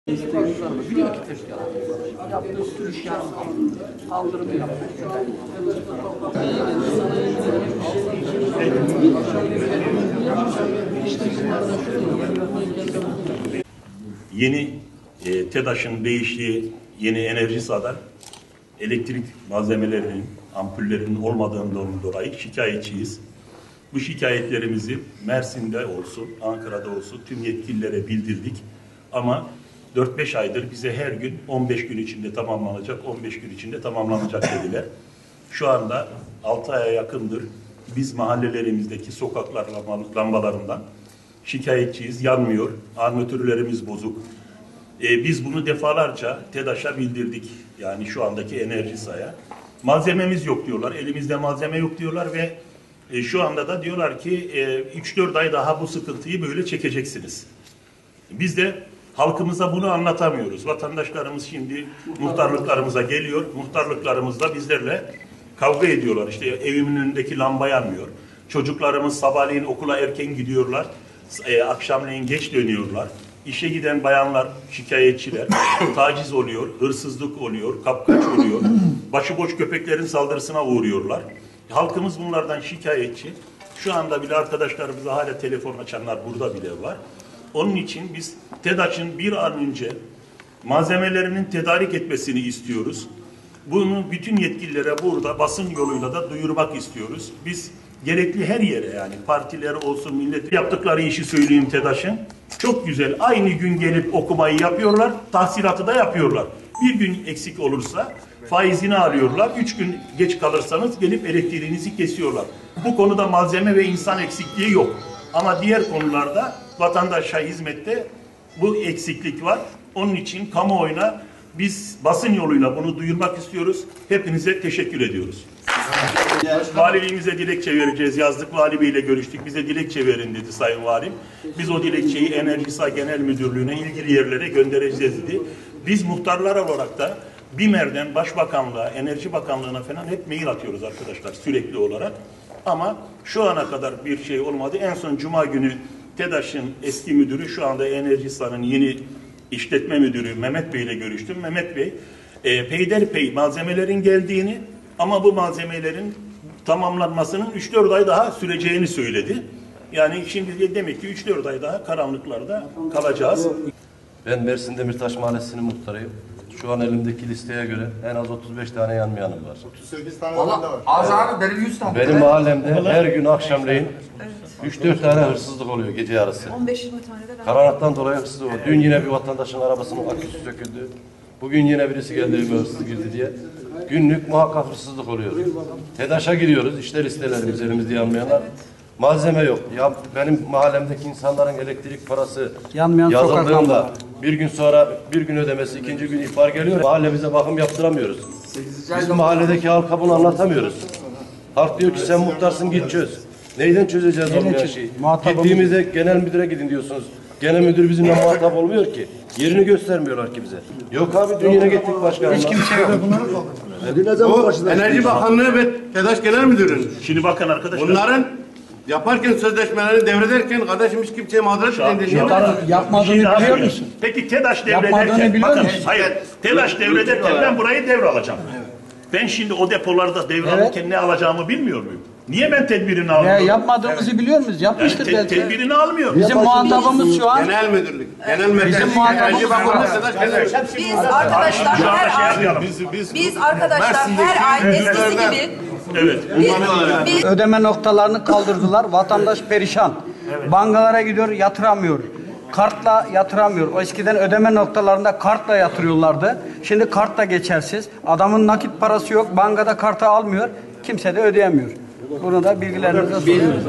Biliyor ki teşkilat yaptığı sürüş kaldırımı yapıyor. Yeni TEDAŞ'ın değiştiği yeni enerji sahadan elektrik malzemelerinin, ampullerinin olmadığından dolayı şikayetçiyiz. Bu şikayetlerimizi Mersin'de olsun, Ankara'da olsun tüm yetkililere bildirdik. Ama 4-5 aydır bize her gün 15 gün içinde tamamlanacak, 15 gün içinde tamamlanacak dediler. Şu anda 6 aya yakındır biz mahallelerimizdeki sokaklar lambalarından şikayetçiyiz, yanmıyor, armatürlerimiz bozuk. Biz bunu defalarca TEDAŞ'a bildirdik. Yani şu andaki enerji sahaya. Malzememiz yok diyorlar, elimizde malzeme yok diyorlar ve şu anda da diyorlar ki 3-4 ay daha bu sıkıntıyı böyle çekeceksiniz. Biz de halkımıza bunu anlatamıyoruz. Vatandaşlarımız şimdi muhtarlıklarımıza geliyor. Muhtarlıklarımızda bizlerle kavga ediyorlar. İşte evimin önündeki lamba yanmıyor. Çocuklarımız sabahleyin okula erken gidiyorlar. Akşamleyin geç dönüyorlar. İşe giden bayanlar, şikayetçiler, taciz oluyor, hırsızlık oluyor, kapkaç oluyor. Başıboş köpeklerin saldırısına uğruyorlar. Halkımız bunlardan şikayetçi. Şu anda bile arkadaşlarımıza hala telefon açanlar burada bile var. Onun için biz TEDAŞ'ın bir an önce malzemelerinin tedarik etmesini istiyoruz. Bunu bütün yetkililere burada basın yoluyla da duyurmak istiyoruz. Biz gerekli her yere, yani partiler olsun, millet yaptıkları işi söyleyeyim TEDAŞ'ın. Çok güzel, aynı gün gelip okumayı yapıyorlar, tahsilatı da yapıyorlar. Bir gün eksik olursa faizini alıyorlar. 3 gün geç kalırsanız gelip elektriğinizi kesiyorlar. Bu konuda malzeme ve insan eksikliği yok. Ama diğer konularda vatandaşa hizmette bu eksiklik var. Onun için kamuoyuna biz basın yoluyla bunu duyurmak istiyoruz. Hepinize teşekkür ediyoruz. Valiliğimize dilekçe vereceğiz. Yazdık, Vali Bey ile görüştük. Bize dilekçe verin dedi Sayın Valim. Biz o dilekçeyi Enerjisa Genel Müdürlüğü'ne, ilgili yerlere göndereceğiz dedi. Biz muhtarlar olarak da BİMER'den Başbakanlığa, Enerji Bakanlığı'na falan hep mail atıyoruz arkadaşlar sürekli olarak. Ama şu ana kadar bir şey olmadı. En son Cuma günü TEDAŞ'ın eski müdürü, şu anda Enerjisa'nın yeni işletme müdürü Mehmet Bey ile görüştüm. Mehmet Bey peyderpey malzemelerin geldiğini ama bu malzemelerin tamamlanmasının 3-4 ay daha süreceğini söyledi. Yani şimdi demek ki 3-4 ay daha karanlıklarda kalacağız. Ben Mersin Demirtaş Mahallesi'nin muhtarıyım. Şu an elimdeki listeye göre en az 35 tane yanmayanım var. 38 tane var. Az abi benim 100 tane. Benim mahallemde her gün akşamleyin 3-4 tane hırsızlık oluyor gece yarısı. 15-20 tane de ben. Karanlıktan dolayı hırsızlık oluyor. Dün yine bir vatandaşın arabasının aküsü söküldü. Bugün yine birisi geldi evime hırsız girdi diye. Günlük muhakkak hırsızlık oluyor. TEDAŞ'a gidiyoruz. İşte listelerimiz elimizde yanmayanlar. Malzeme yok. Ya benim mahallemdeki insanların elektrik parası yazıldığında bir gün sonra bir gün ödemesi, ikinci gün ihbar geliyor. Mahallemize bakım yaptıramıyoruz. Biz mahalledeki halka bunu anlatamıyoruz. Halk diyor ki sen muhtarsın, git çöz. Neyden çözeceğiz olmayan şeyi? Gittiğimizde genel müdüre gidin diyorsunuz. Genel müdür bizimle muhatap olmuyor ki. Yerini göstermiyorlar ki bize. Yok abi, dün yine gittik başkanımla. Hiç kimse yok. Bu Enerji Bakanlığı ve TEDAŞ Genel Müdürlüğü. Şimdi bakın arkadaşlar. Bunların yaparken sözleşmelerini devrederken kardeşim hiç kimseye mağduriyet edildiğini Yapmadığını biliyor musun? Peki TEDAŞ Yapmadığını devrederken, biliyor bakın musun? hayır, TEDAŞ devrederken ben burayı devralacağım. Ben şimdi o depolarda devralırken ne alacağımı bilmiyor muyum? Niye ben tedbirini almıyorum? Yapmadığımızı biliyor muyuz? Yapmıştık belki. Tedbirini almıyorum. Bizim muhatabımız şu an. Genel Müdürlük. Genel Müdürlük. Bizim muhatabımız Enerji Bakanlığı TEDAŞ Genel Müdürlüğü. Biz arkadaşlar Şu anda her şey ay yapmayalım. biz arkadaşlar her ay eskisi gibi Evet. biz Ödeme noktalarını kaldırdılar. Vatandaş perişan. Bankalara gidiyor, yatıramıyor. Kartla yatıramıyor. O eskiden ödeme noktalarında kartla yatırıyorlardı. Şimdi kart da geçersiz. Adamın nakit parası yok. Bankada kartı almıyor. Kimse de ödeyemiyor. Bunu da bilgilerinize sunuyoruz.